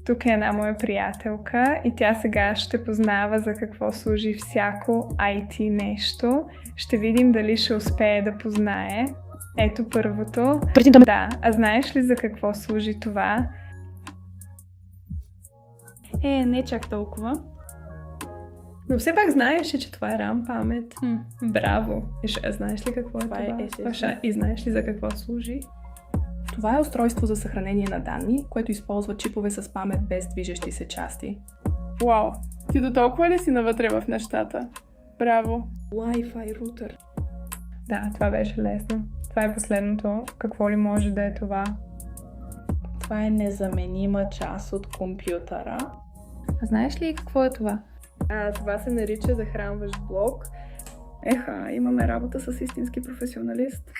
Тук е една моя приятелка и тя сега ще познава за какво служи всяко IT нещо. Ще видим дали ще успее да познае. Ето първото. Да, а знаеш ли за какво служи това? Не чак толкова. Но все пак знаеш, че това е RAM памет. Браво! Знаеш ли какво е това? И знаеш ли за какво служи? Това е устройство за съхранение на данни, което използва чипове с памет без движещи се части. Вау! Ти до толкова ли си навътре в нещата? Браво! Wi-Fi рутер. Да, това беше лесно. Това е последното. Какво ли може да е това? Това е незаменима част от компютъра. А знаеш ли какво е това? Това се нарича захранващ блок. Имаме работа с истински професионалист.